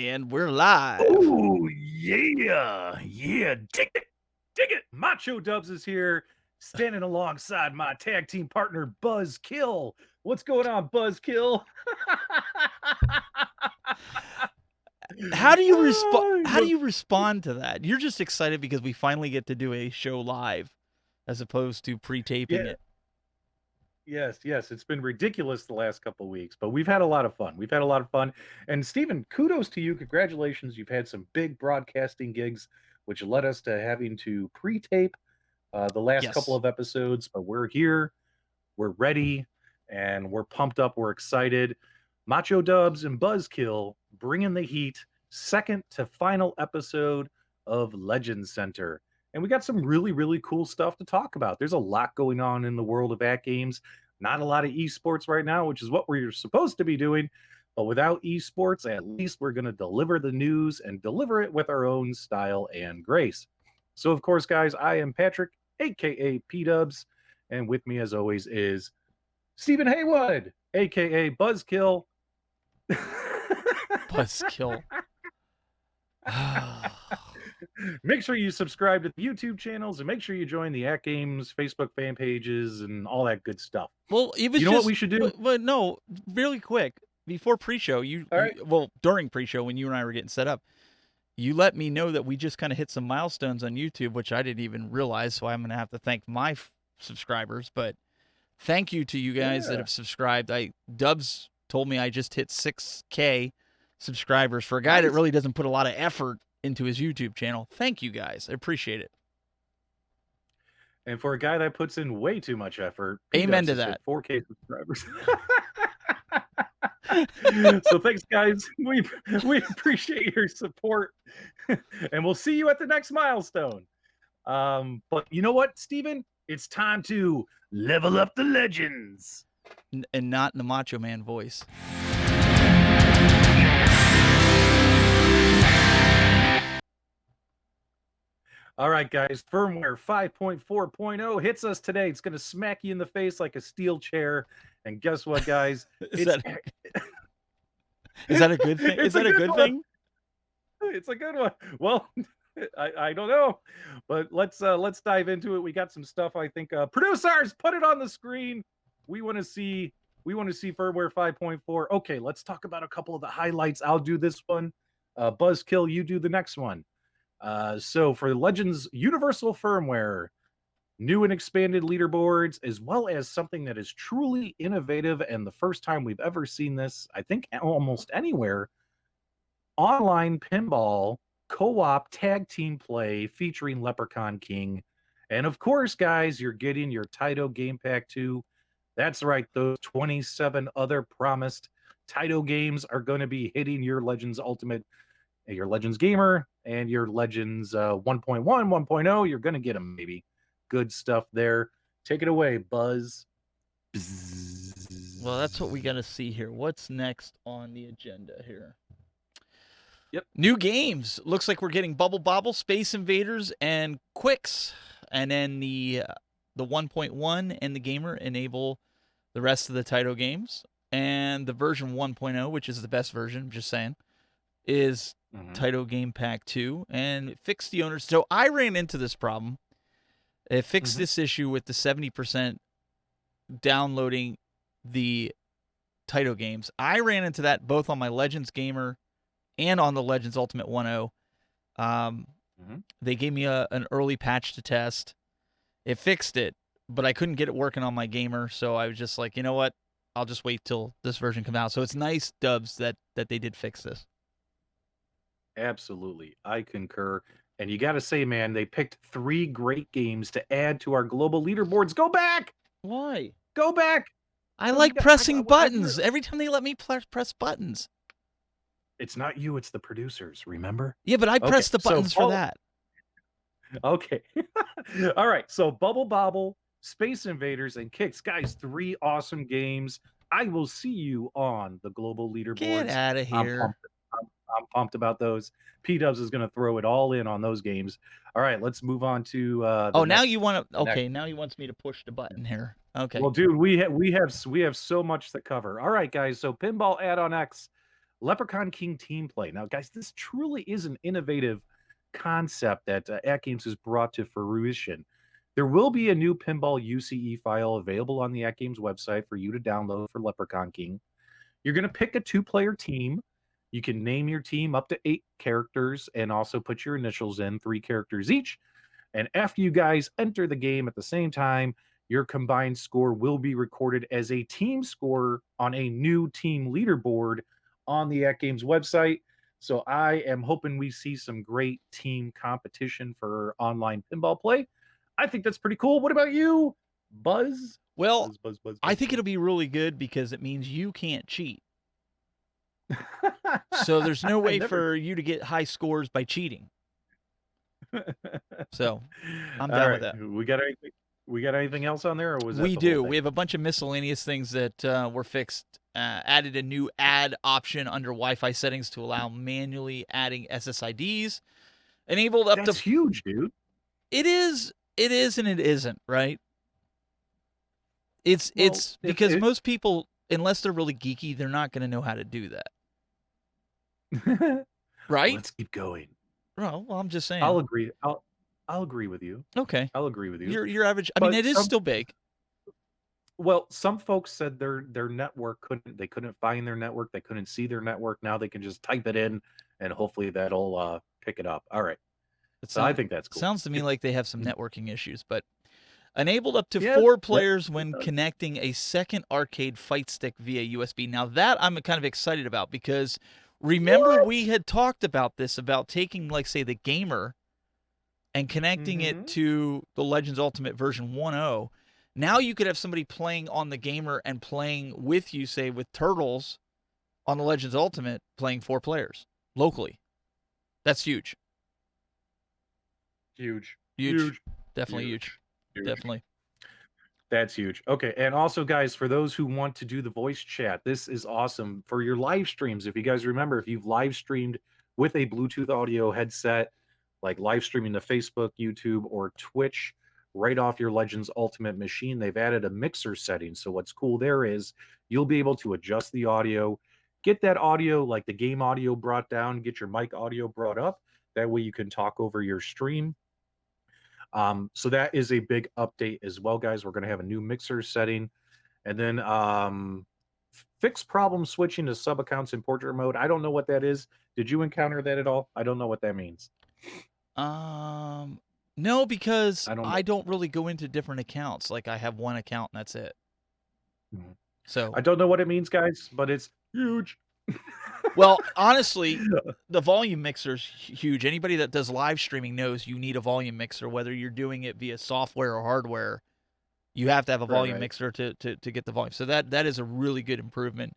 And we're live. Oh, yeah. Yeah. Dig it. Dig it. Macho Dubs is here, standing alongside my tag team partner, Buzzkill. What's going on, Buzzkill? How do you respond? Oh, How do you respond to that? You're just excited because we finally get to do a show live, as opposed to pre-taping yeah. it. Yes. It's been ridiculous the last couple weeks, but we've had a lot of fun. We've had a lot of fun. And Steven, kudos to you. Congratulations. You've had some big broadcasting gigs, which led us to having to pre-tape the last couple Yes. of episodes, but we're here, we're ready, and we're pumped up. We're excited. Macho Dubs and Buzzkill bringing the heat. Second to final episode of Legend Center. And we got some really cool stuff to talk about. There's a lot going on in the world of AtGames. Not a lot of esports right now, which is what we're supposed to be doing. But without esports, at least we're going to deliver the news and deliver it with our own style and grace. So, of course, guys, I am Patrick, aka PDubs, and with me, as always, is Stephen Haywood, aka Buzzkill. Buzzkill. Make sure you subscribe to the YouTube channels and make sure you join the AtGames Facebook fan pages and all that good stuff. Well, it was You know what we should do? But no, really quick before pre-show, All right. during pre-show when you and I were getting set up, you let me know that we just kind of hit some milestones on YouTube, which I didn't even realize. So I'm going to have to thank my subscribers, but thank you to you guys that have subscribed. Dubs told me I just hit 6K subscribers for a guy that really doesn't put a lot of effort into his YouTube channel. Thank you guys. I appreciate it. And for a guy that puts in way too much effort, amen to that. 4K subscribers. So thanks, guys. We appreciate your support, and we'll see you at the next milestone. But you know what, Steven? It's time to level up the legends, and not in the Macho Man voice. All right, guys. Firmware 5.4.0 hits us today. It's going to smack you in the face like a steel chair. And guess what, guys? Is that a good thing? Is that a good thing? It's a good one. Well, I don't know, but let's dive into it. We got some stuff. I think producers, put it on the screen. We want to see firmware 5.4. Okay, let's talk about a couple of the highlights. I'll do this one. Buzzkill, you do the next one. So for Legends Universal Firmware, new and expanded leaderboards, as well as something that is truly innovative and the first time we've ever seen this, I think almost anywhere, online pinball co-op tag team play featuring Leprechaun King. And of course, guys, you're getting your Taito Game Pack 2. That's right, those 27 other promised Taito games are going to be hitting your Legends Ultimate, your Legends Gamer, and your Legends 1.1, 1.0. You're going to get them, maybe. Good stuff there. Take it away, Buzz. Well, that's what we got to see here. What's next on the agenda here? Yep. New games. Looks like we're getting Bubble Bobble, Space Invaders, and Quicks. And then the 1.1 and the Gamer enable the rest of the Taito games. And the version 1.0, which is the best version, I'm just saying, is Taito Game Pack 2. And it fixed the owners. So I ran into this problem. It fixed this issue with the 70% downloading the Taito games. I ran into that both on my Legends Gamer and on the Legends Ultimate 1.0. They gave me an early patch to test. It fixed it, but I couldn't get it working on my Gamer, so I was just like, you know what? I'll just wait till this version comes out. So it's nice, Dubs, that they did fix this. Absolutely. I concur. And you got to say, man, they picked 3 great games to add to our global leaderboards. Go back! Why? Go back! I like pressing buttons. Every time they let me press buttons. It's not you, it's the producers, remember? Yeah, but I press the buttons for that. Okay. All right. So Bubble Bobble, Space Invaders, and Kicks. Guys, 3 awesome games. I will see you on the global leaderboards. Get out of here. I'm pumped about those. PDubs is going to throw it all in on those games. All right, let's move on to now you want to now he wants me to push the button here. Okay. Well, dude, we have so much to cover. All right, guys. So Pinball Add-on X Leprechaun King team play. Now, guys, this truly is an innovative concept that AtGames has brought to fruition. There will be a new pinball UCE file available on the AtGames website for you to download for Leprechaun King. You're going to pick a 2-player team. You can name your team up to 8 characters and also put your initials in, 3 characters each. And after you guys enter the game at the same time, your combined score will be recorded as a team score on a new team leaderboard on the AtGames website. So I am hoping we see some great team competition for online pinball play. I think that's pretty cool. What about you, Buzz? Well, Buzz, buzz, buzz, I buzz, think buzz. it'll be really good because it means you can't cheat. So there's no I way never. for you to get high scores by cheating. So I'm All down with right. that. We got anything? We got anything else on there, or was that We the whole do. thing? We have a bunch of miscellaneous things that were fixed. Added a new add option under Wi-Fi settings to allow manually adding SSIDs. Enabled up That's to. huge, dude. It is, and it isn't, right? It's Well, it's if because it, most people, unless they're really geeky, they're not going to know how to do that, right? let's keep going. Well, I'm just I'll saying. agree. I'll agree with you. Okay, I'll agree with you. your average. I mean, But it is still big. some folks said their network couldn't find their network, they couldn't see their network. Now they can just type it in, and hopefully that'll pick it up. All right. It So I think that's cool. sounds to me like they have some networking issues, but enabled up to Yeah, 4 that- players when connecting a second arcade fight stick via USB. Now that I'm kind of excited about because remember we had talked about this about taking, like, say, the Gamer and connecting it to the Legends Ultimate version 1.0. Now you could have somebody playing on the Gamer and playing with you, say, with Turtles on the Legends Ultimate, playing 4 players locally. That's huge. huge. Definitely huge. Definitely. That's huge. Okay, and also, guys, for those who want to do the voice chat, this is awesome for your live streams. If you guys remember, if you've live streamed with a Bluetooth audio headset, like live streaming to Facebook, YouTube, or Twitch, right off your Legends Ultimate machine, they've added a mixer setting. So what's cool there is you'll be able to adjust the audio, get that audio, like the game audio, brought down, get your mic audio brought up. That way you can talk over your stream. So that is a big update as well, guys. We're going to have a new mixer setting, and then fix problem switching to sub accounts in portrait mode. I don't know what that is. Did you encounter that at all? I don't know what that means. No, because I don't know. I don't really go into different accounts. Like, I have one account and that's it. Mhm. So I don't know what it means, guys, but it's huge. well, honestly, the volume mixer's huge. Anybody that does live streaming knows you need a volume mixer, whether you're doing it via software or hardware. You have to have a volume Right. mixer to get the volume. So that is a really good improvement.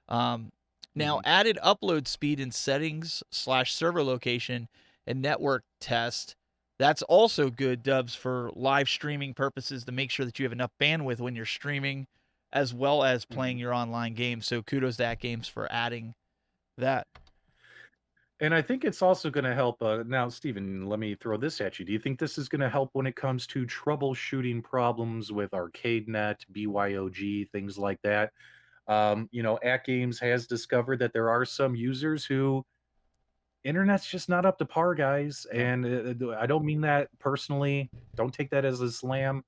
Now, Mhm. added upload speed in settings / server location and network test. That's also good, Dubs, for live streaming purposes to make sure that you have enough bandwidth when you're streaming as well as playing your online games. So kudos to AtGames for adding that. And I think it's also going to help. Now, Steven, let me throw this at you. Do you think this is going to help when it comes to troubleshooting problems with ArcadeNet, BYOG, things like that? AtGames has discovered that there are some users who internet's just not up to par, guys. And I don't mean that personally. Don't take that as a slam.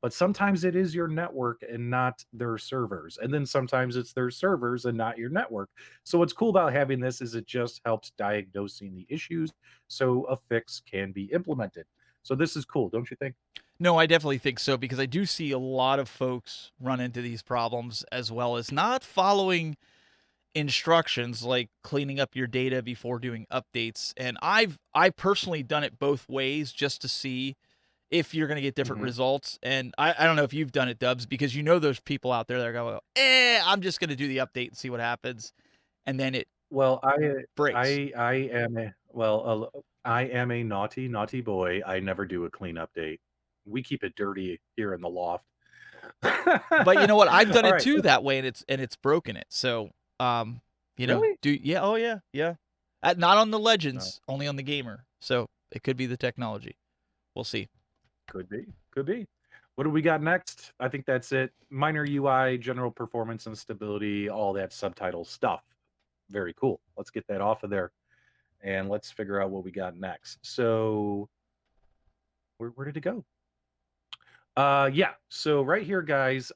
But sometimes it is your network and not their servers. And then sometimes it's their servers and not your network. So what's cool about having this is it just helps diagnosing the issues so a fix can be implemented. So this is cool, don't you think? No, I definitely think so because I do see a lot of folks run into these problems as well as not following instructions like cleaning up your data before doing updates. And I personally done it both ways just to see if you're going to get different results. And I don't know if you've done it, Dubs, because you know those people out there that are going, I'm just going to do the update and see what happens. And then it Well, breaks. I am a naughty boy. I never do a clean update. We keep it dirty here in the loft. But you know what? I've done All it right. too that way, and it's broken it. So, Really? not on the Legends, only on the Gamer. So it could be the technology. We'll see. Could be. What do we got next? I think that's it. Minor UI, general performance and stability, all that subtitle stuff. Very cool. Let's get that off of there and let's figure out what we got next. So where did it go? Yeah. So right here, guys,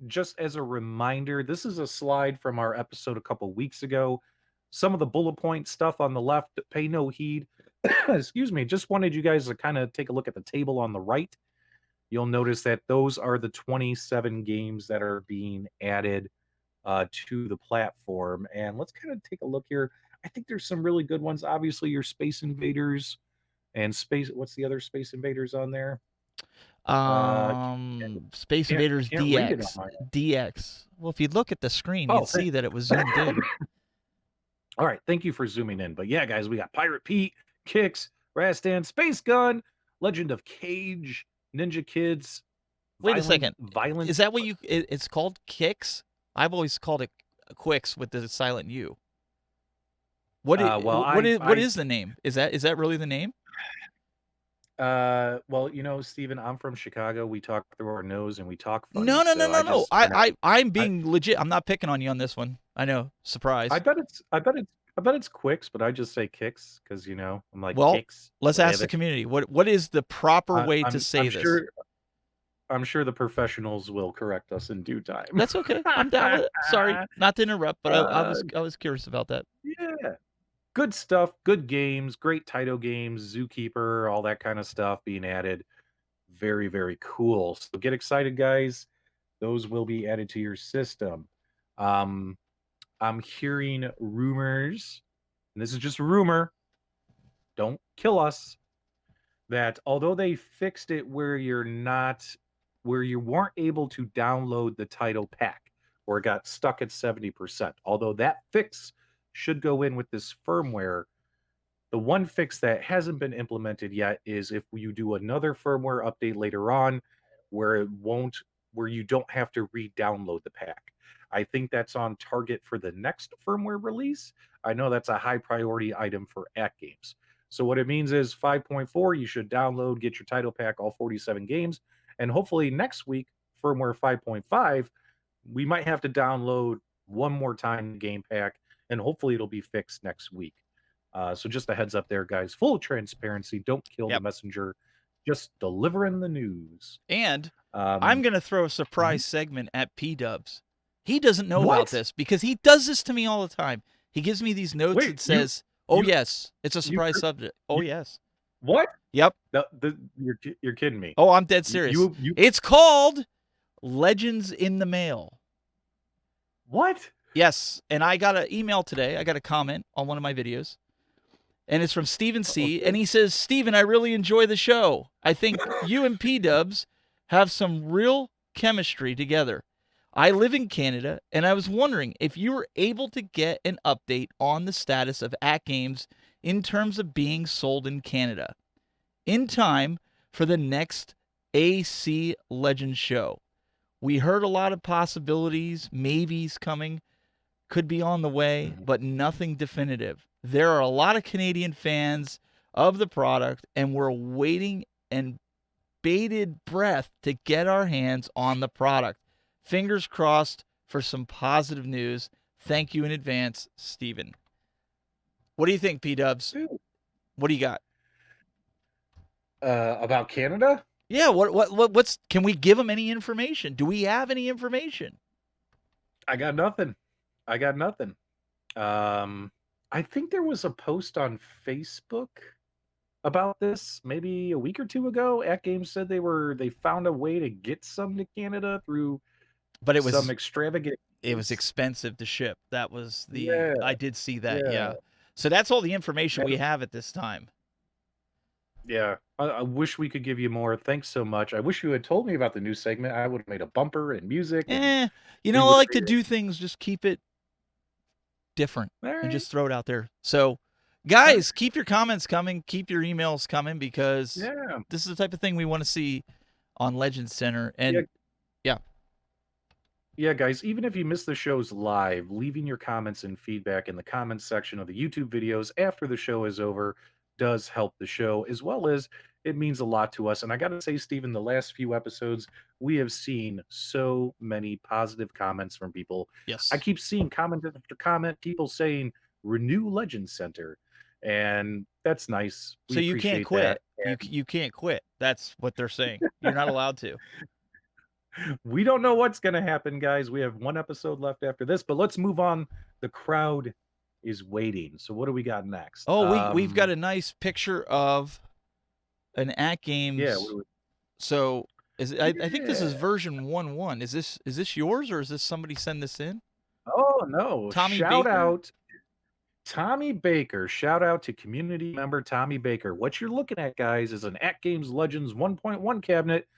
just as a reminder, this is a slide from our episode a couple weeks ago. Some of the bullet point stuff on the left, pay no heed. Excuse me. Just wanted you guys to kind of take a look at the table on the right. You'll notice that those are the 27 games that are being added to the platform. And let's kind of take a look here. I think there's some really good ones. Obviously, your Space Invaders and Space. What's the other Space Invaders on there? Can't Space Invaders can't read it on DX. my. DX. Well, if you'd look at the screen, Oh, you'd see that it was zoomed in. all right. Thank you for zooming in. But yeah, guys, we got Pirate Pete, Kicks, Rastan, Space Gun, Legend of Cage, Ninja Kids. Wait a second. Violent. Is that what it's called? Kicks? I've always called it Quicks with the silent U. What what is the name? Is that really the name? Well, Steven, I'm from Chicago. We talk through our nose and we talk funny. No, no, no, So no, I no. just pronounce. I'm I, being legit. I'm not picking on you on this one. I know. Surprise. I bet it's Quicks, but I just say Kicks because I'm like Well, Kicks. let's ask the community. What is the proper way to say I'm this? I'm sure the professionals will correct us in due time. That's okay. I'm down with it. Sorry, not to interrupt, but I was curious about that. Yeah. Good stuff, good games, great Taito games, Zookeeper, all that kind of stuff being added. Very, very cool. So get excited, guys. Those will be added to your system. Um, I'm hearing rumors, and this is just a rumor, don't kill us, that although they fixed it where you weren't able to download the title pack or it got stuck at 70%, although that fix should go in with this firmware. The one fix that hasn't been implemented yet is if you do another firmware update later on where you don't have to re-download the pack. I think that's on target for the next firmware release. I know that's a high priority item for AtGames. So what it means is 5.4, you should download, get your title pack, all 47 games, and hopefully next week, firmware 5.5, we might have to download one more time the game pack, and hopefully it'll be fixed next week. So just a heads up there, guys. Full transparency. Don't kill the messenger. Just delivering the news. And I'm going to throw a surprise segment at PDubs. He doesn't know about this because he does this to me all the time. He gives me these notes and says, yes, it's a surprise subject. Oh, yes. What? Yep. You're kidding me. Oh, I'm dead serious. It's called Legends in the Mail. What? Yes. And I got an email today. I got a comment on one of my videos. And it's from Steven C. And he says, Steven, I really enjoy the show. I think you and PDubs have some real chemistry together. I live in Canada, and I was wondering if you were able to get an update on the status of AtGames in terms of being sold in Canada in time for the next AC Legends show. We heard a lot of possibilities, maybes coming, could be on the way, but nothing definitive. There are a lot of Canadian fans of the product, and we're waiting and bated breath to get our hands on the product. Fingers crossed for some positive news. Thank you in advance, Steven. What do you think, PDubs? What do you got? About Canada? Yeah, what's can we give them any information? Do we have any information? I got nothing. I think there was a post on Facebook about this maybe a week or two ago. AtGames said they found a way to get some to Canada through some extravagant. It was expensive to ship. That was I did see that. Yeah. So that's all the information we have at this time. Yeah. I wish we could give you more. Thanks so much. I wish you had told me about the new segment. I would have made a bumper and music. I like to do things, just keep it different and just throw it out there. So, guys, keep your comments coming. Keep your emails coming because this is the type of thing we want to see on Legends Center. And yeah, guys, even if you miss the shows live, leaving your comments and feedback in the comments section of the YouTube videos after the show is over does help the show, as well as It means a lot to us. And I got to say, Stephen, the last few episodes, we have seen so many positive comments from people. I Yes. keep seeing comment after comment, people saying renew Legend Center. And that's nice. We So you can't appreciate that. quit. You can't quit. That's what they're saying. You're not allowed to. We don't know what's going to happen, guys. We have one episode left after this, but let's move on. The crowd is waiting. So what do we got next? Oh, we've got a nice picture of an Yeah, AtGames. So I think this is yeah. version 1.1. Is this yours or is this somebody send this in? Oh no! Tommy Shout Baker? out Tommy Baker. Shout out to community member Tommy Baker. What you're looking at, guys, is an AtGames Legends 1.1 cabinet.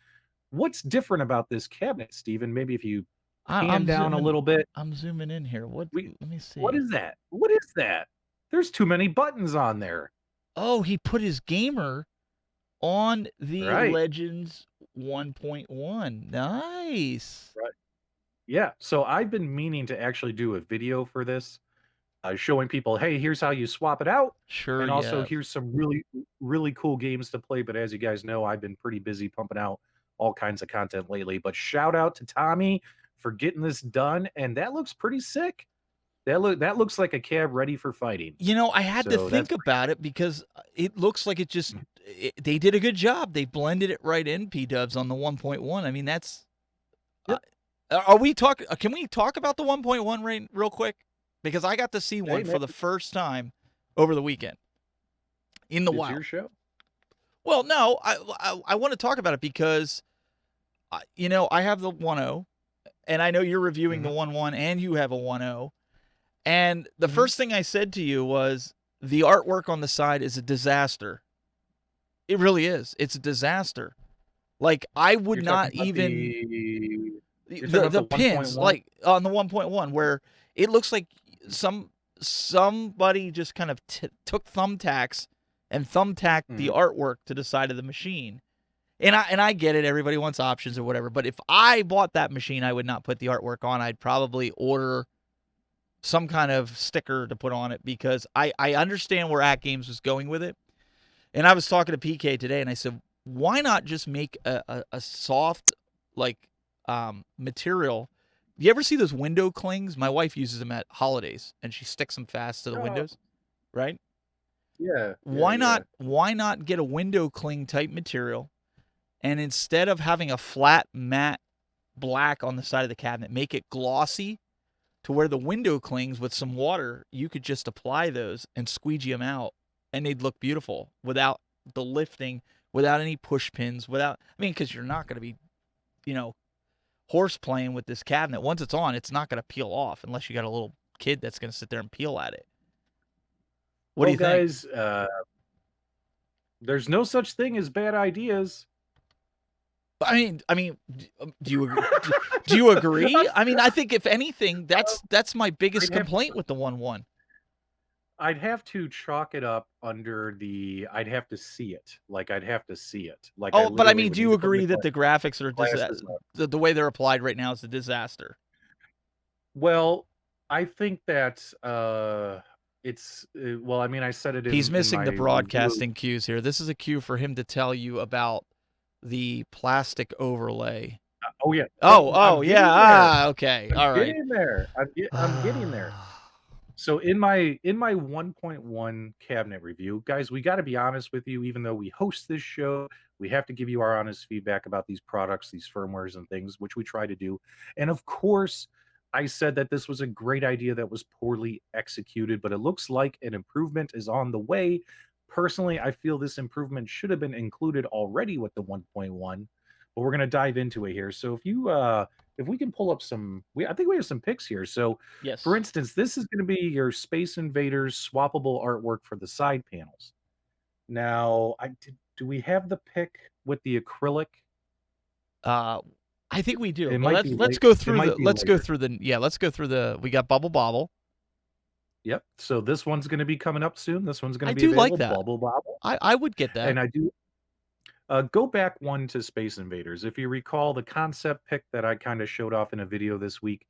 What's different about this cabinet, Steven? Maybe if you pan I'm down a zooming. little bit. I'm zooming in here. What? We, Let me what see. is that? What is that? There's too many buttons on there. Oh, he put his gamer on the Right. Legends 1.1. Nice. Right. Yeah. So I've been meaning to actually do a video for this, showing people, hey, here's how you swap it out. Sure And you also, have. here's some really, really cool games to play. But as you guys know, I've been pretty busy pumping out all kinds of content lately. But shout out to Tommy for getting this done. And that looks pretty sick. That looks like a cab ready for fighting. You know, I had to So that's think about it because it looks like they did a good job. They blended it right in PDubs on the 1.1. I mean, that's yep. are we talk can we talk about the 1.1 right real quick? Because I got to see Hey, one man, for the first time over the weekend in the it's wild. your show. Well, no, I want to talk about it because you know, I have the 1.0 and I know you're reviewing the Mhm. 1.1 and you have a 1.0. And the Mhm. first thing I said to you was the artwork on the side is a disaster. It really is. It's a disaster. Like I would You're talking not about even you're talking about the the pins 1.1? like on the 1.1 where it looks like somebody just kind of took thumbtacks and thumbtacked the Mhm. artwork to the side of the machine. And I get it. Everybody wants options or whatever. But if I bought that machine, I would not put the artwork on. I'd probably order some kind of sticker to put on it because I understand where AtGames was going with it. And I was talking to PK today, and I said, why not just make a soft like material? You ever see those window clings? My wife uses them at holidays, and she sticks them fast to the Oh, windows, right? yeah, yeah, Why yeah. not? Why not get a window cling type material, and instead of having a flat matte black on the side of the cabinet, make it glossy to where the window clings with some water, you could just apply those and squeegee them out and they'd look beautiful without the lifting, without any push pins, because you're not going to be, you know, horse playing with this cabinet. Once it's on, it's not going to peel off unless you got a little kid that's going to sit there and peel at it. What do Well, you think? guys, there's no such thing as bad ideas. Do you agree? I mean, I think if anything, that's my biggest I'd have complaint with the 1.1. I'd have to chalk it up under I'd have to see it. Like, I'd have to see it. Like, I Oh, but I literally mean, would do need you to put agree that the graphics are glasses up. the way they're applied right now is a disaster? Well, I think that, well, I mean, I said it He's in missing my the review. broadcasting cues here. This is a cue for him to tell you about the plastic overlay. Oh, yeah. Oh, I'm yeah. getting there. Okay. I'm All right. getting there. I'm getting there. So in my 1.1 cabinet review, guys, we got to be honest with you. Even though we host this show, we have to give you our honest feedback about these products, these firmwares, and things, which we try to do. And of course, I said that this was a great idea that was poorly executed, but it looks like an improvement is on the way. Personally, I feel this improvement should have been included already with the 1.1, but we're going to dive into it here. So if we can pull up I think we have some pics here. So for Yes. instance, this is going to be your Space Invaders swappable artwork for the side panels. Now, do we have the pic with the acrylic? Uh, I think we do. It But might be let's late. go It through might the be later. let's go through the we got Bubble Bobble. Yep. So this one's going to be coming up soon. This one's going I to be do like available. that. Bubble Bobble. I would get that. And I do go back one to Space Invaders. If you recall the concept pic that I kind of showed off in a video this week,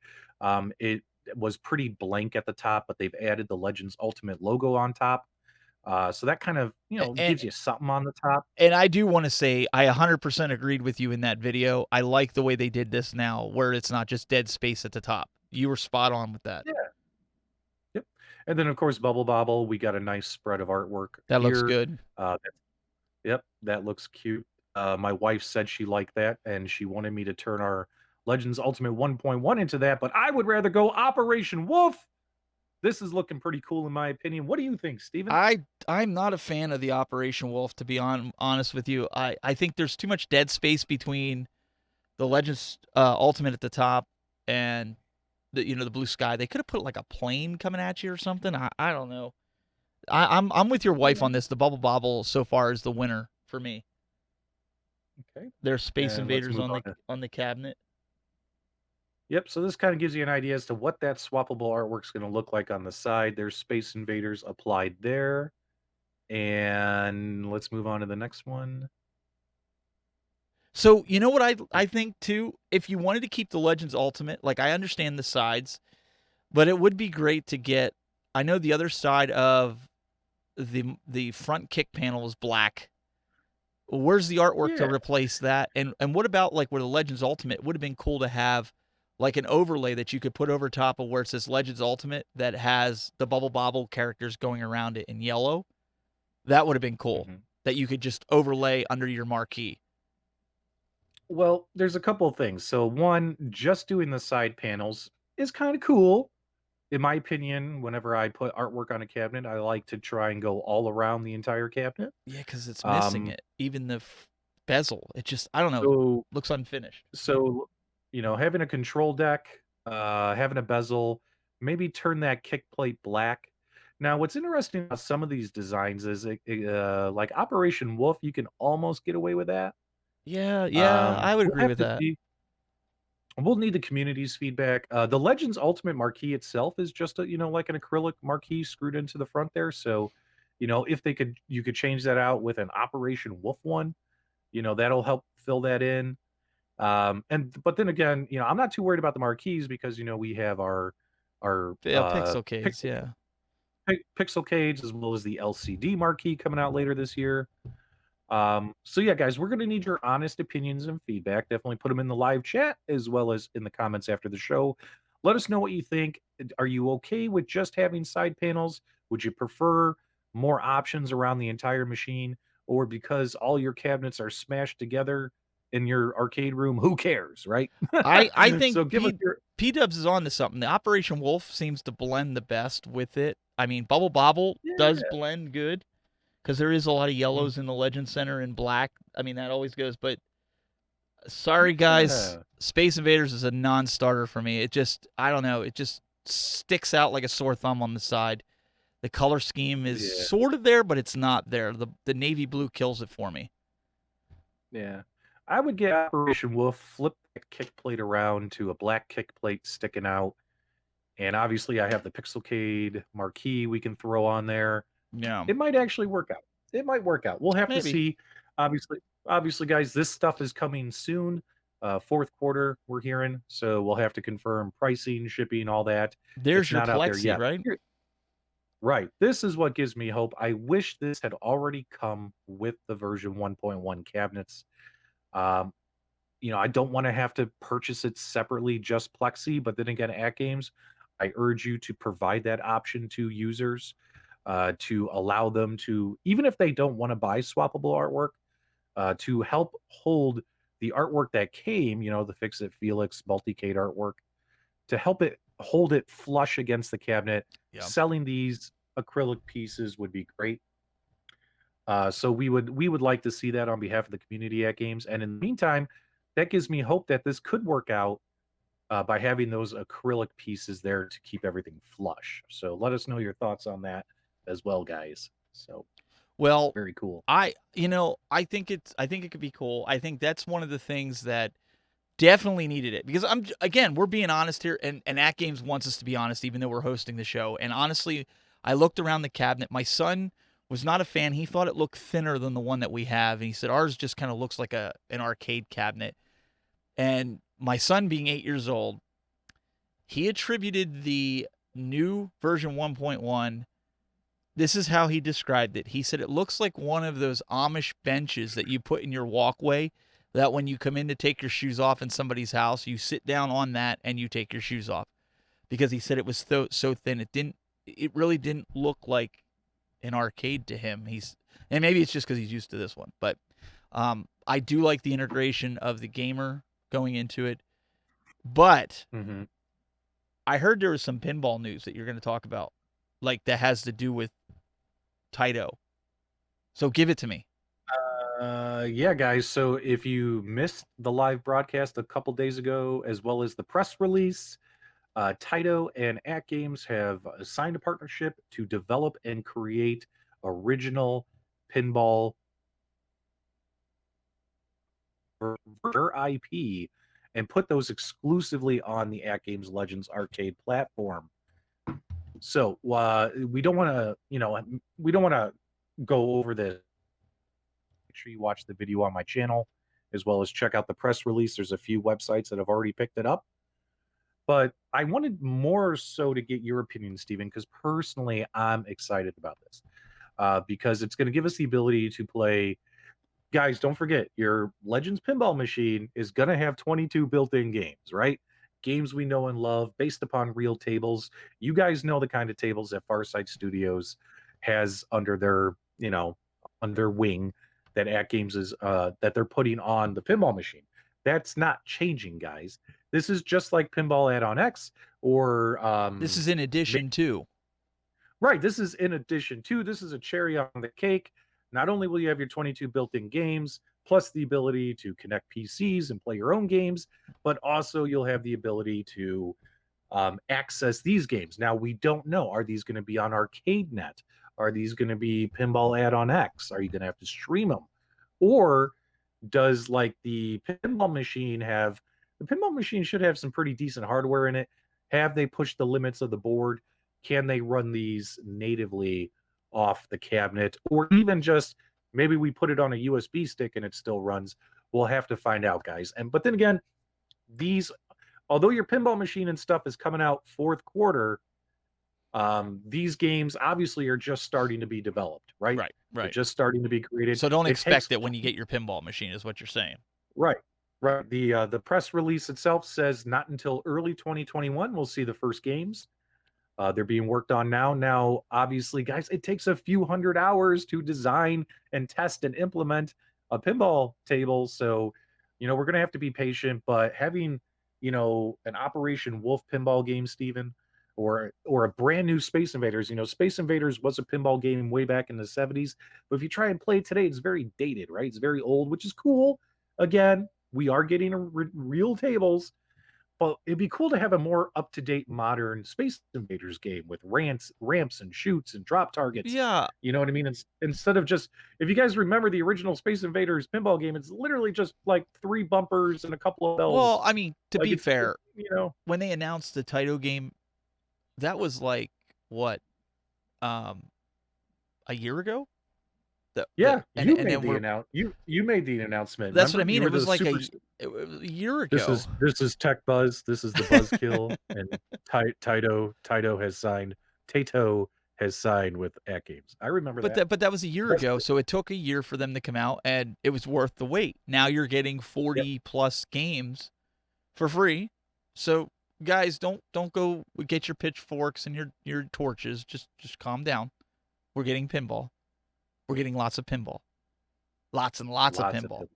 it was pretty blank at the top, but they've added the Legends Ultimate logo on top. So that kind of, And gives you something on the top. and I do want to say I 100% agreed with you in that video. I like the way they did this now, where it's not just dead space at the top. You were spot on with that. Yeah. Yep. And then of course Bubble Bobble, we got a nice spread of artwork That looks here. good. Yep, that looks cute. My wife said she liked that, and she wanted me to turn our Legends Ultimate 1.1 into that, but I would rather go Operation Wolf. This is looking pretty cool in my opinion. What do you think, Steven? I'm not a fan of the Operation Wolf, to be honest with you. I think there's too much dead space between the Legends Ultimate at the top and the blue sky. They could have put like a plane coming at you or something. I don't know. I'm with your wife Yeah. on this. The Bubble Bobble so far is the winner for me. Okay. There's Space And let's Invaders move on to on the cabinet. Yep, so this kind of gives you an idea as to what that swappable artwork's going to look like on the side. There's Space Invaders applied there. And let's move on to the next one. So you know what I think too. If you wanted to keep the Legends Ultimate, like I understand the sides, but it would be great to get. I know the other side of the front kick panel is black. Where's the artwork to Yeah. replace that? And what about like where the Legends Ultimate, it would have been cool to have like an overlay that you could put over top of where it says Legends Ultimate that has the Bubble Bobble characters going around it in yellow. That would have been cool. Mhm. That you could just overlay under your marquee. Well, there's a couple of things. So one, just doing the side panels is kind of cool. In my opinion, whenever I put artwork on a cabinet, I like to try and go all around the entire cabinet. Yeah, because it's missing Um, it. Even the bezel, it just I don't know, so looks unfinished. so having a control deck, having a bezel, maybe turn that kick plate black. Now, what's interesting about some of these designs is like Operation Wolf, you can almost get away with that. Yeah, I would We'll agree have with to that. see. We'll need the community's feedback. The Legends Ultimate marquee itself is just a, like an acrylic marquee screwed into the front there. So, if you could change that out with an Operation Wolf one, that'll help fill that in. But then again, I'm not too worried about the marquees because we have our Yeah, pixel case, pixel yeah. pixel cage as well as the LCD marquee coming out later this year. So yeah, guys, we're gonna need your honest opinions and feedback. Definitely put them in the live chat as well as in the comments after the show. Let us know what you think. Are you okay with just having side panels? Would you prefer more options around the entire machine? Or because all your cabinets are smashed together in your arcade room, who cares, right? I think So give us your PDubs is on to something. The Operation Wolf seems to blend the best with it. I mean, Bubble Bobble does yeah. blend good because there is a lot of Mm, yellows in the Legend Center and black. I mean, that always goes. But sorry, guys, yeah. Space Invaders is a non-starter for me. It just, I don't know, it just sticks out like a sore thumb on the side. The color scheme is Yeah. sort of there, but it's not there. The navy blue kills it for me. Yeah. I would get Operation Wolf, flip the kick plate around to a black kick plate sticking out. And obviously, I have the Pixelcade marquee we can throw on there. Yeah, It might actually work out. It might work out. We'll have to maybe. see. Obviously, guys, this stuff is coming soon. Fourth quarter, we're hearing. So we'll have to confirm pricing, shipping, all that. There's It's your not out there Plexi, yet. right? Right. This is what gives me hope. I wish this had already come with the version 1.1 cabinets. Um, I don't want to have to purchase it separately, just Plexi. But then again, at games, I urge you to provide that option to users to allow them to, even if they don't want to buy swappable artwork, to help hold the artwork that came, the Fix It Felix multicade artwork, to help it hold it flush against the cabinet. Yeah. Selling these acrylic pieces would be great. So we would like to see that on behalf of the community at games. And in the meantime, that gives me hope that this could work out by having those acrylic pieces there to keep everything flush. So let us know your thoughts on that as well, guys. So Well, very cool. I think it could be cool. I think that's one of the things that definitely needed it because again, we're being honest here and At Games wants us to be honest even though we're hosting the show. And honestly, I looked around the cabinet. My son was not a fan. He thought it looked thinner than the one that we have and he said ours just kind of looks like an arcade cabinet. And my son being 8 years old, he attributed the new version 1.1 This is how he described it. He said it looks like one of those Amish benches that you put in your walkway, that when you come in to take your shoes off in somebody's house, you sit down on that and you take your shoes off. Because he said it was so thin, it really didn't look like an arcade to him. And maybe it's just because he's used to this one, but I do like the integration of the gamer going into it. But Mm-hmm. I heard there was some pinball news that you're going to talk about, like that has to do with Taito. So give it to me. Yeah, guys. So if you missed the live broadcast a couple days ago, as well as the press release, Taito and AtGames have signed a partnership to develop and create original pinball for their IP and put those exclusively on the AtGames Legends arcade platform. So we don't want to, we don't want to go over this. Make sure you watch the video on my channel, as well as check out the press release. There's a few websites that have already picked it up. But I wanted more so to get your opinion, Stephen, because personally, I'm excited about this because it's going to give us the ability to play. Guys, don't forget, your Legends pinball machine is going to have 22 built-in games, right? Games we know and love based upon real tables. You guys know the kind of tables that Farsight Studios has under their, under wing that AtGames is that they're putting on the pinball machine. That's not changing, guys. This is just like Pinball Add-on X or This is in addition to. right. This is in addition to, this is a cherry on the cake. Not only will you have your 22 built-in games, plus the ability to connect PCs and play your own games, but also you'll have the ability to access these games. Now, we don't know. Are these going to be on ArcadeNet? Are these going to be Pinball Add-on X? Are you going to have to stream them? Or does like the pinball machine have, the pinball machine should have some pretty decent hardware in it. Have they pushed the limits of the board? Can they run these natively off the cabinet? Or even just maybe we put it on a USB stick and it still runs? We'll have to find out, guys. But then again, these, although your pinball machine and stuff is coming out fourth quarter, these games obviously are just starting to be developed, right? Right. They're just starting to be created. So don't It expect takes it when you get your pinball machine, is what you're saying. right. Right. The press release itself says not until early 2021 we'll see the first games. They're being worked on now. Now, obviously, guys, it takes a few hundred hours to design and test and implement a pinball table. So, we're going to have to be patient. But having, an Operation Wolf pinball game, Steven, or a brand new Space Invaders. Space Invaders was a pinball game way back in the 70s. But if you try and play it today, it's very dated, right? It's very old, which is cool. Again, we are getting real tables, but it'd be cool to have a more up-to-date modern Space Invaders game with ramps and chutes and drop targets. Yeah. You know what I mean? Instead of just, if you guys remember the original Space Invaders pinball game, it's literally just like 3 bumpers and a couple of bells. Well, I mean, to Like be fair, when they announced the Taito game, that was like what, a year ago? You made the announcement. That's Remember? what I mean. It was like a year ago. This is Tech Buzz. This is the Buzzkill, and Taito has signed with AtGames. I remember that. But that was a year ago, so it took a year for them to come out, and it was worth the wait. Now you're getting 40 plus games for free. So guys, don't go get your pitchforks and your torches. Just calm down. We're getting pinball. We're getting lots of pinball. Lots and lots of pinball.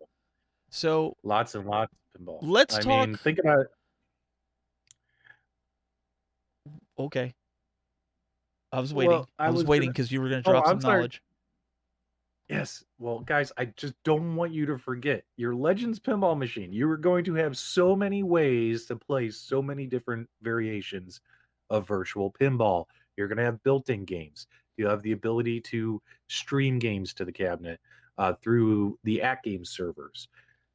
So lots and lots of pinball. Let's talk. Think about it. Okay. I was waiting. Well, I was waiting because you were going to drop some knowledge. Yes. Well, guys, I just don't want you to forget your Legends pinball machine. You are going to have so many ways to play so many different variations of virtual pinball. You're going to have built-in games. You have the ability to stream games to the cabinet through the AtGames servers.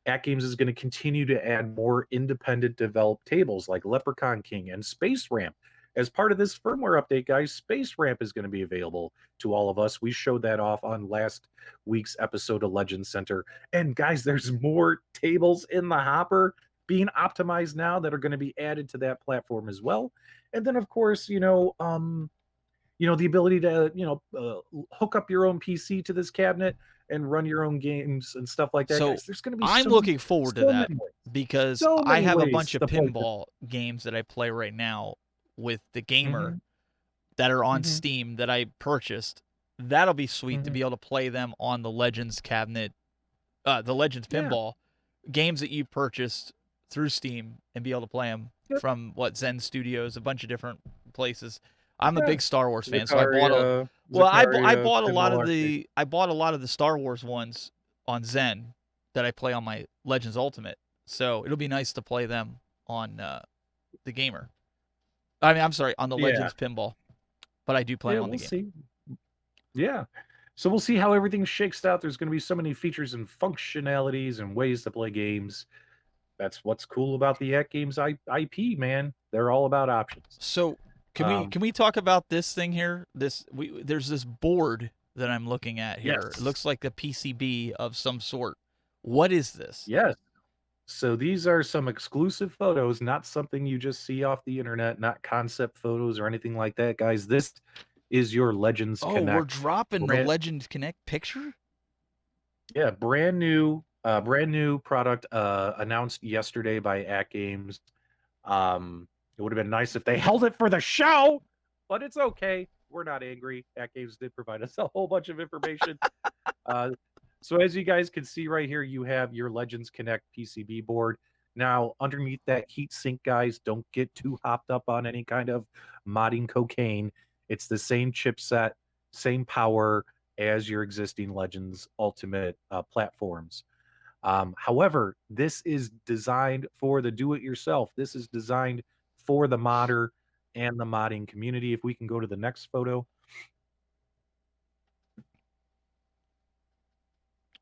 AtGames is going to continue to add more independent developed tables like Leprechaun King and Space Ramp. As part of this firmware update, guys, Space Ramp is going to be available to all of us. We showed that off on last week's episode of Legends Center. And guys, there's more tables in the hopper being optimized now that are going to be added to that platform as well. And then, of course, the ability to, hook up your own PC to this cabinet and run your own games and stuff like that, So guys. There's going to be I'm so looking forward to so that many ways, because so I many have a bunch ways of to play this. pinball games that I play right now with the gamer Hmm. that are on Hmm. Steam that I purchased. That'll be sweet to Hmm. be able to play them on the Legends cabinet, the Legends Yeah. pinball games that you purchased through Steam and be able to play them Yep. from Zen Studios, a bunch of different places. I'm a Yeah. big Star Wars fan, so I bought a Zakaria, well, I Zakaria, bought a lot Pinball of Arcade. the Star Wars ones on Zen that I play on my Legends Ultimate. So it'll be nice to play them on the gamer. I mean, I'm sorry, on the Yeah. Legends pinball, but I do play Yeah, them on we'll the gamer. see. Yeah. So we'll see how everything shakes out. There's going to be so many features and functionalities and ways to play games. That's what's cool about the AtGames IP, man. They're all about options. So Um, can we talk about this thing here? There's this board that I'm looking at here. It yes. looks like a PCB of some sort. What is this? Yes. So these are some exclusive photos, not something you just see off the internet, not concept photos or anything like that, guys. This is your Legends Oh, we're Connect dropping the brand, Legend Connect picture? yeah, brand new product announced yesterday by AtGames. It would have been nice if they held it for the show, but it's okay. We're not angry. AtGames did provide us a whole bunch of information. Uh, so as you guys can see right here, you have your Legends Connect PCB board. Now, underneath that heatsink, guys, don't get too hopped up on any kind of modding cocaine. It's the same chipset, same power as your existing Legends Ultimate platforms. However, this is designed for the do-it-yourself. This is designed for the modder and the modding community. If we can go to the next photo.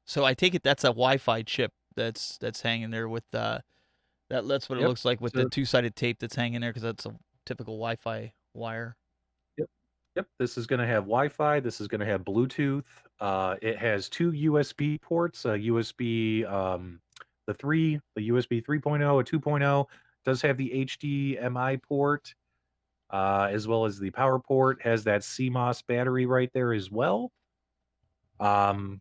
So I take it that's a Wi-Fi chip that's hanging there with that's what it Yep. looks like with the So two-sided tape that's hanging there because that's a typical Wi-Fi wire. yep. Yep. This is going to have Wi-Fi. This is going to have Bluetooth. It has two USB ports, a USB the USB 3.0, a 2.0. Does have the HDMI port, as well as the power port. Has that CMOS battery right there as well. Um,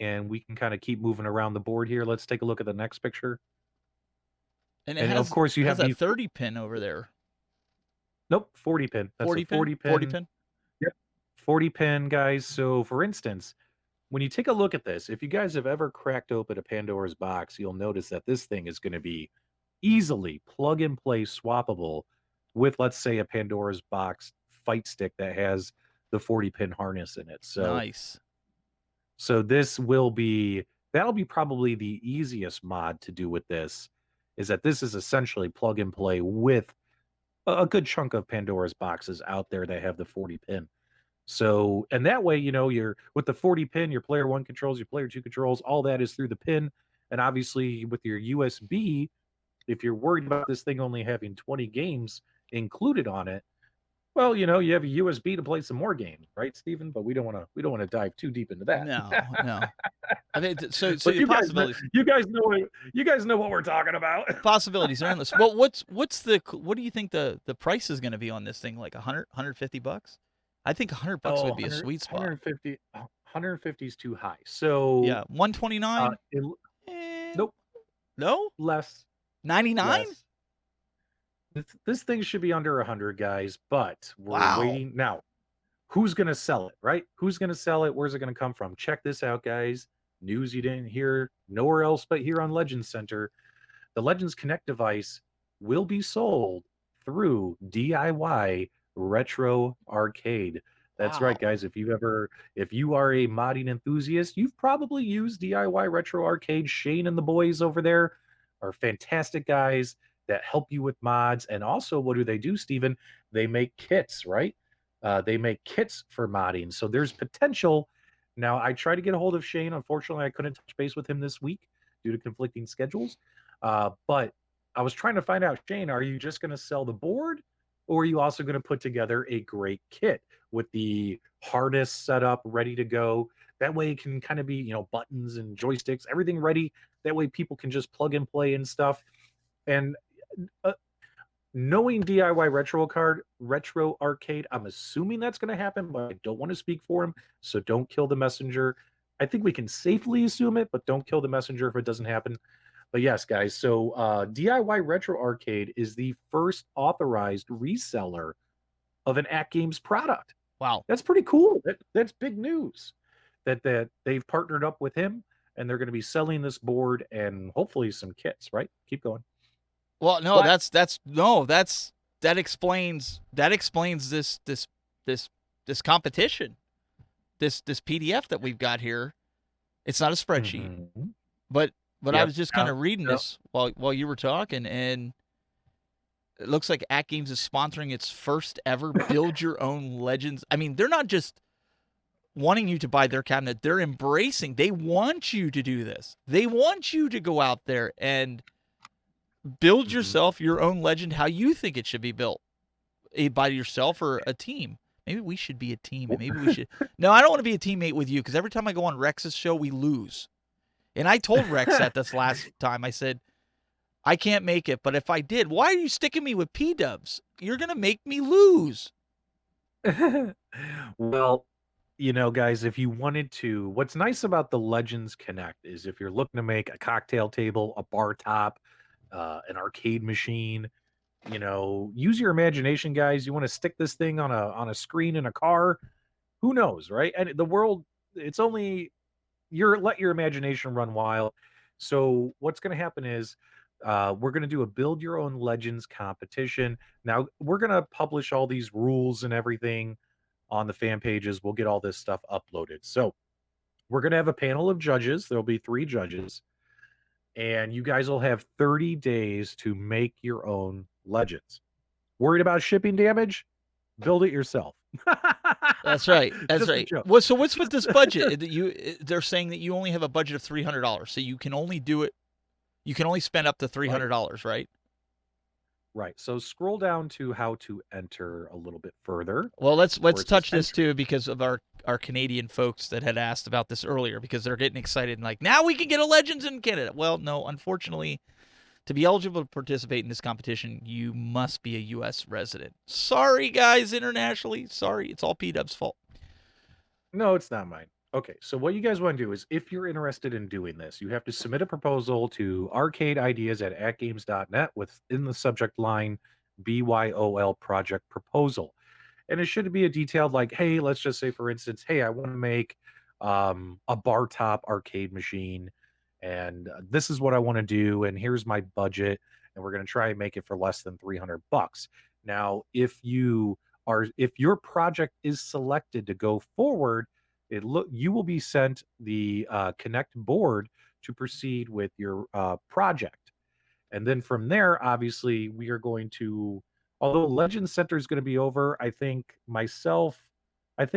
and we can kind of keep moving around the board here. Let's take a look at the next picture. And it And of course, you has have a these. 30 pin over there. Nope, 40 pin. That's a 40 pin? 40 40 pin. pin? Yep, 40 pin, guys. So, for instance, when you take a look at this, if you guys have ever cracked open a Pandora's box, you'll notice that this thing is going to be easily plug and play swappable with, let's say, a Pandora's box fight stick that has the 40 pin harness in it. Nice. So this will be that'll be probably the easiest mod to do with this, is that this is essentially plug and play with a good chunk of Pandora's boxes out there that have the 40 pin. So, and that way, you're with the 40 pin, your player one controls, your player two controls, all that is through the pin. And obviously, with your USB, if you're worried about this thing only having 20 games included on it, well, you have a USB to play some more games, right, Stephen? But we don't want to dive too deep into that. No, no. I mean, so But the possibilities you guys know what we're talking about. possibilities are endless. Well, what do you think the price is going to be on this thing? Like 150 bucks? I think $100 Oh, would be a sweet spot. 150 is too high. So, Yeah, 129. it, Eh, nope, no, less, 99. less. This thing should be under 100, guys, but we're Wow. waiting now. Who's going to sell it, right? Who's going to sell it? Where's it going to come from? Check this out, guys. News you didn't hear nowhere else but here on Legends Center. The Legends Connect device will be sold through DIY Retro Arcade. That's right, Wow. guys. If you are a modding enthusiast, you've probably used DIY Retro Arcade. Shane and the boys over there are fantastic guys that help you with mods. And also, what do they do, Steven? They make kits, right? They make kits for modding. So there's potential. Now, I tried to get a hold of Shane. Unfortunately, I couldn't touch base with him this week due to conflicting schedules. But I was trying to find out, Shane, are you just going to sell the board, or are you also going to put together a great kit with the harness set up, ready to go? That way it can kind of be, buttons and joysticks, everything ready. That way people can just plug and play and stuff. And uh, knowing DIY retro arcade, I'm assuming that's going to happen, but I don't want to speak for him, so don't kill the messenger. I think we can safely assume it, but don't kill the messenger if it doesn't happen. But yes, guys, so DIY Retro Arcade is the first authorized reseller of an AtGames product. Wow. That's pretty cool. That's big news that they've partnered up with him and they're going to be selling this board and hopefully some kits, right? Keep going. Well, no, But that explains this competition, this PDF that we've got here. It's not a spreadsheet, but I Yep. was just kind of reading this while you were talking, and it looks like AtGames is sponsoring its first ever Build Your Own Legends. I mean, they're not just wanting you to buy their cabinet; they're embracing. They want you to do this. They want you to go out there and build yourself your own legend how you think it should be built, by yourself or a team. Maybe we should be a team. Maybe we should. No, I don't want to be a teammate with you because every time I go on Rex's show, we lose. And I told Rex that this last time. I said, I can't make it, but if I did, why are you sticking me with PDubs? You're going to make me lose. Well, guys, if you wanted to, what's nice about the Legends Connect is if you're looking to make a cocktail table, a bar top, an arcade machine, use your imagination, guys. You want to stick this thing on a screen in a car, who knows, right? And the world, it's only let your imagination run wild. So what's going to happen is we're going to do a build your own legends competition. Now we're going to publish all these rules and everything on the fan pages. We'll get all this stuff uploaded. So we're going to have a panel of judges. There'll be 3 judges, and you guys will have 30 days to make your own legends. Worried about shipping damage? Build it yourself. That's right. That's Just a right. joke. So what's with this budget? They're saying that you only have a budget of $300, so you can only do it. You can only spend up to $300, right? Right. So scroll down to how to enter a little bit further. Well, let's where it says touch this enter. too because of our Canadian folks that had asked about this earlier because they're getting excited and like, now we can get a Legends in Canada. Well, no, unfortunately, to be eligible to participate in this competition, you must be a U.S. resident. Sorry, guys, internationally. Sorry, it's all PDubs' fault. No, it's not mine. Okay, so what you guys want to do is if you're interested in doing this, you have to submit a proposal to arcadeideas@atgames.net with in the subject line BYOL project proposal. And it should be a detailed like, hey, let's just say for instance, hey, I want to make a bar top arcade machine and this is what I want to do and here's my budget and we're going to try and make it for less than $300. Now, if your project is selected to go forward, you will be sent the Connect board to proceed with your project. And then from there, obviously, we are going to, although Legend Center is going to be over, I think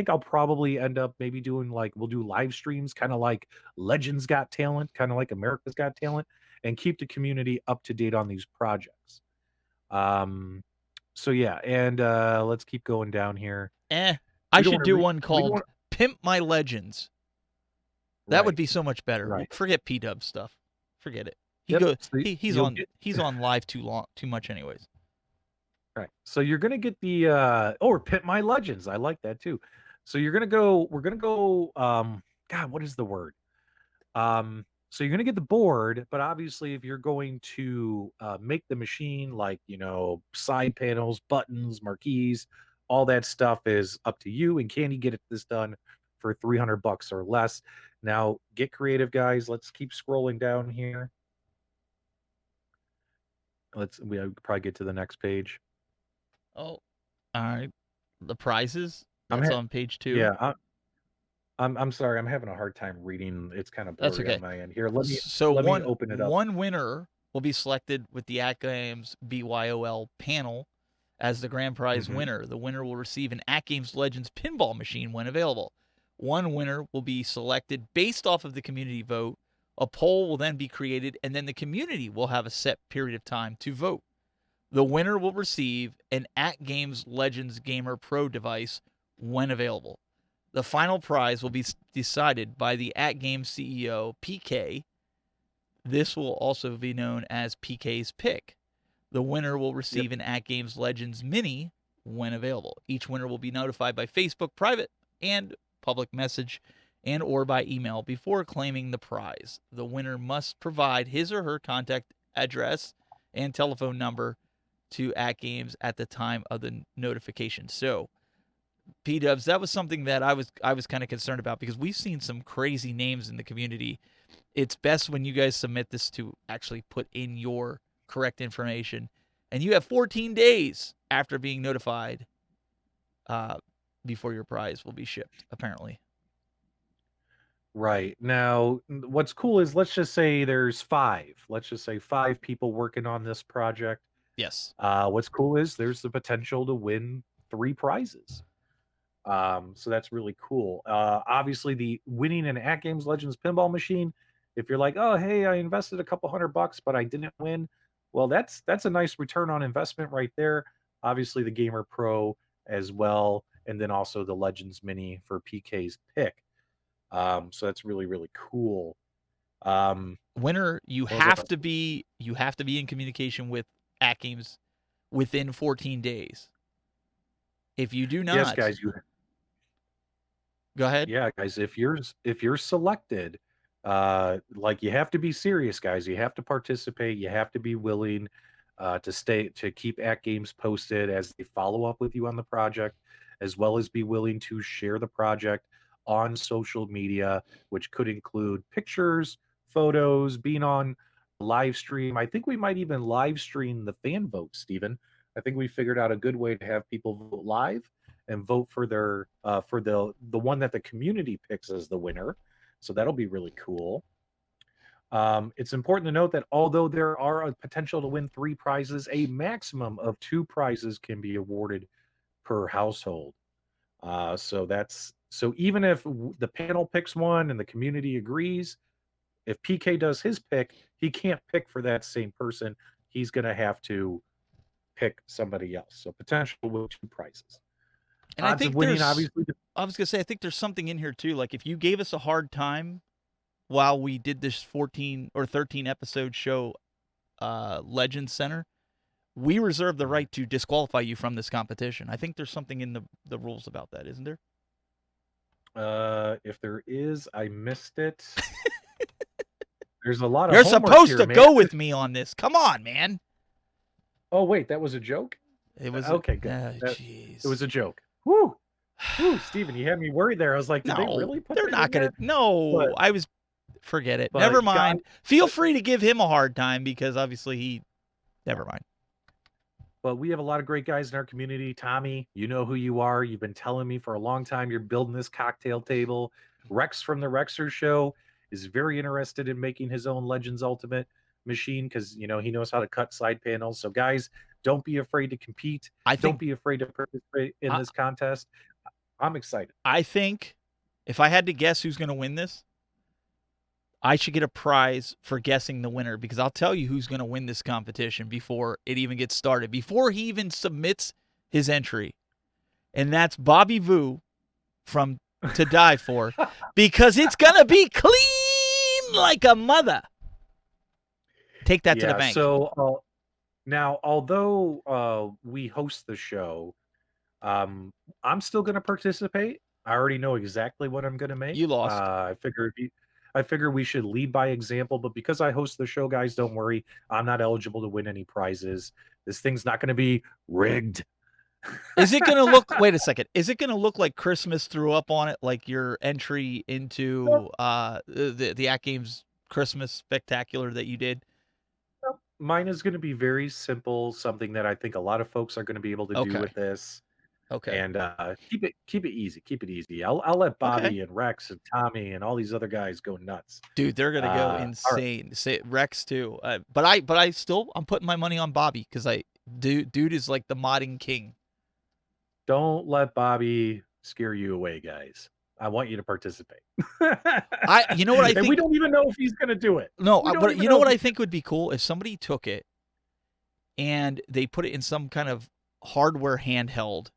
I'll probably end up maybe doing we'll do live streams, kind of like Legends Got Talent, kind of like America's Got Talent, and keep the community up to date on these projects. So yeah, and let's keep going down here. I should do one called Pimp My Legends. That would be so much better. Right. Forget PDub stuff. Forget it. He's on live too much anyways. Right. So you're gonna get the or Pimp My Legends. I like that too. So we're gonna go God, what is the word? So you're gonna get the board, but obviously if you're going to make the machine like side panels, buttons, marquees, all that stuff is up to you. And can you get this done for $300 or less? Now get creative, guys. Let's keep scrolling down here. We probably get to the next page. Oh, all right. The prizes. That's on page 2. Yeah, I'm sorry. I'm having a hard time reading. It's kind of blurry on my end here. Let me open it up. One winner will be selected with the AtGames BYOL panel as the grand prize winner. The winner will receive an AtGames Legends pinball machine when available. One winner will be selected based off of the community vote. A poll will then be created, and then the community will have a set period of time to vote. The winner will receive an AtGames Legends Gamer Pro device when available. The final prize will be decided by the AtGames CEO, PK. This will also be known as PK's Pick. The winner will receive an AtGames Legends Mini when available. Each winner will be notified by Facebook private and public message and or by email before claiming the prize. The winner must provide his or her contact address and telephone number to AtGames at the time of the notification. So, PDubs, that was something that I was kind of concerned about because we've seen some crazy names in the community. It's best when you guys submit this to actually put in your correct information, and you have 14 days after being notified before your prize will be shipped, apparently. Right. Now, what's cool is let's just say there's five. Let's just say five people working on this project. Yes. What's cool is there's the potential to win three prizes. So that's really cool. Obviously, the winning an AtGames Legends pinball machine. If you're like, oh, hey, I invested a couple $100, but I didn't win. Well, that's a nice return on investment right there. Obviously, the Gamer Pro as well, and then also the Legends Mini for PK's pick. So that's really really cool. Winner, you What was have that? to be in communication with AtGames within 14 days. If you do Yes, not, guys, go ahead. yeah, guys, if you're selected, like you have to be serious, guys. You have to participate. You have to be willing to keep at games posted as they follow up with you on the project, as well as be willing to share the project on social media, which could include pictures, photos, being on live stream. I think we might even live stream the fan vote, Stephen. I think we figured out a good way to have people vote live and vote for their for the one that the community picks as the winner. So that'll be really cool. It's important to note that although there are a potential to win three prizes, a maximum of two prizes can be awarded per household. So even if the panel picks one and the community agrees, if PK does his pick, he can't pick for that same person. He's going to have to pick somebody else. So potential with two prizes. And I Odds of think winning, obviously. I was gonna say, I think there's something in here too. Like if you gave us a hard time while we did this 14 or 13 episode show, Legends Center, we reserve the right to disqualify you from this competition. I think there's something in the rules about that, isn't there? If there is, I missed it. There's a lot of You're homework supposed here, to man. go with me on this. Come on, man. Oh wait, that was a joke? It was Okay, good. Jeez. It was a joke. Whoo! Whoo, Steven, you had me worried there. I was like, did they No, really put they're that not in gonna. there? No, But I was. Forget it. but Never God, mind. Feel free to give him a hard time because obviously he. Never mind. but we have a lot of great guys in our community. Tommy, you know who you are. You've been telling me for a long time you're building this cocktail table. Rex from the Rexer Show is very interested in making his own Legends Ultimate machine because you know he knows how to cut side panels. So guys, don't be afraid to compete. I Don't think. be afraid to participate in this contest. I'm excited. I think if I had to guess who's going to win this, I should get a prize for guessing the winner because I'll tell you who's going to win this competition before it even gets started, before he even submits his entry. And that's Bobby Vu from To Die For because it's going to be clean like a mother. Take that to the bank. So now, although we host the show, I'm still going to participate. I already know exactly what I'm going to make. You lost. I figure we should lead by example, but because I host the show, guys, don't worry. I'm not eligible to win any prizes. This thing's not going to be rigged. Is it going to look? Wait a second. Is it going to look like Christmas threw up on it, like your entry into the AtGames Christmas Spectacular that you did? Mine is going to be very simple, something that I think a lot of folks are going to be able to do with this. Okay. And keep it easy. Keep it easy. I'll let Bobby and Rex and Tommy and all these other guys go nuts. Dude, they're gonna go insane. Say Rex too. But I'm putting my money on Bobby because dude is like the modding king. Don't let Bobby scare you away, guys. I want you to participate. You know what I think? And we don't even know if he's gonna do it. No, but you know what I think would be cool if somebody took it and they put it in some kind of hardware handheld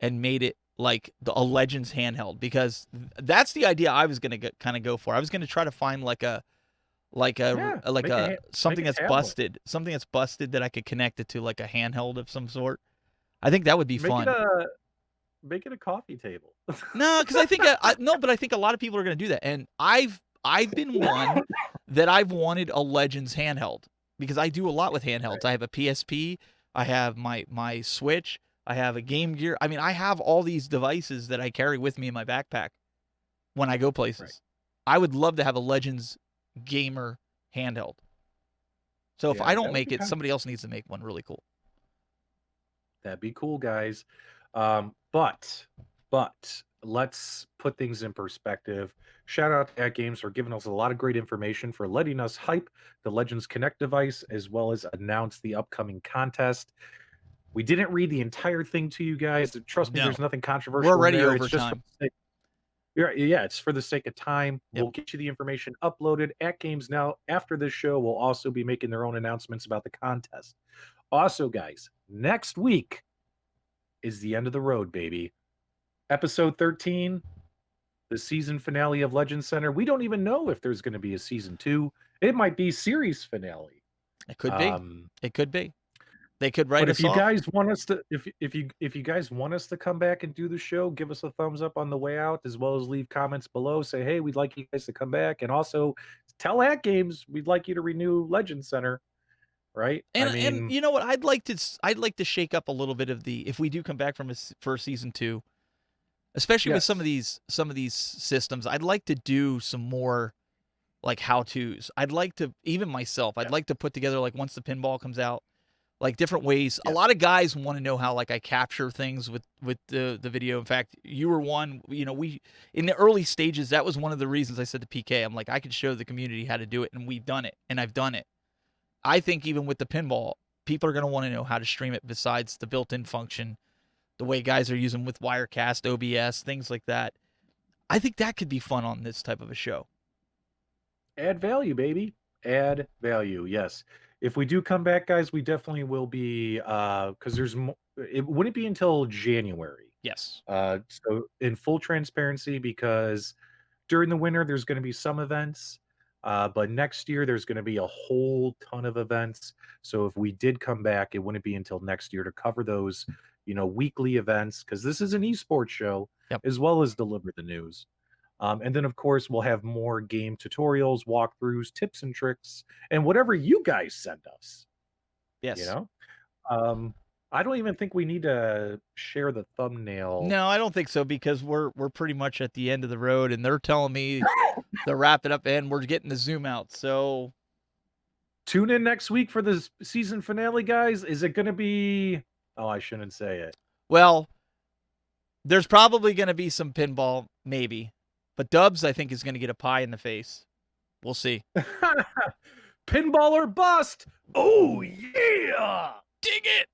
and made it like a Legends handheld, because that's the idea I was going to kind of go for. I was going to try to find like a like Yeah, something make a that's tablet. busted that I could connect it to like a handheld of some sort. I think that would be Make it fun. a make it a coffee table. No, because I think no, but I think a lot of people are going to do that, and I've been one that I've wanted a Legends handheld because I do a lot with handhelds. Right, I have a PSP, I have my Switch, I have a Game Gear. I mean, I have all these devices that I carry with me in my backpack when I go right. places. I would love to have a Legends Gamer handheld. So if I Yeah, don't that would make be it, kind. somebody else needs to make one really cool. That'd be cool, guys. But let's put things in perspective. Shout out to AtGames for giving us a lot of great information, for letting us hype the Legends Connect device, as well as announce the upcoming contest. We didn't read the entire thing to you guys. Trust me, No, there's nothing we're controversial in already there. over It's just for time. the sake. Yeah, it's for the sake of time. Yep. We'll get you the information uploaded. At Games Now, after this show, will also be making their own announcements about the contest. Also, guys, next week is the end of the road, baby. Episode 13, the season finale of Legend Center. We don't even know if there's going to be a season 2. It might be series finale. It could be. Um, It could be. They could write but if us you off. guys want us to if you guys want us to come back and do the show, give us a thumbs up on the way out, as well as leave comments below. Say, hey, we'd like you guys to come back, and also tell At Games we'd like you to renew Legend Center. Right? I And mean, you know what? I'd like to shake up a little bit of the if we do come back from for season 2, especially with yes, some of these systems. I'd like to do some more like how tos. I'd like to even myself. I'd yes, like to put together like once the pinball comes out, like different ways. A yes. lot of guys want to know how like I capture things with the video. In fact, you were one. You know, we in the early stages that was one of the reasons I said to PK. I'm like I could show the community how to do it, and we've done it, and I've done it. I think even with the pinball, people are going to want to know how to stream it besides the built-in function, the way guys are using with Wirecast, OBS, things like that. I think that could be fun on this type of a show. Add value, baby. Add value. Yes. If we do come back, guys, we definitely will be because it wouldn't be until January. Yes. So in full transparency, because during the winter there's going to be some events, but next year there's going to be a whole ton of events. So if we did come back, it wouldn't be until next year to cover those, weekly events, because this is an esports show, Yep. as well as deliver the news. And then, of course, we'll have more game tutorials, walkthroughs, tips and tricks, and whatever you guys send us. You Yes. know, um, I don't even think we need to share the thumbnail. No, I don't think so because we're pretty much at the end of the road, and they're telling me to wrap it up, and we're getting the zoom out. So, Tune in next week for the season finale, guys. Is it going to be? Oh, I shouldn't say it. well, there's probably going to be some pinball, maybe, but Dubs I think is going to get a pie in the face. We'll see. Pinball or bust. Oh yeah. Dig it.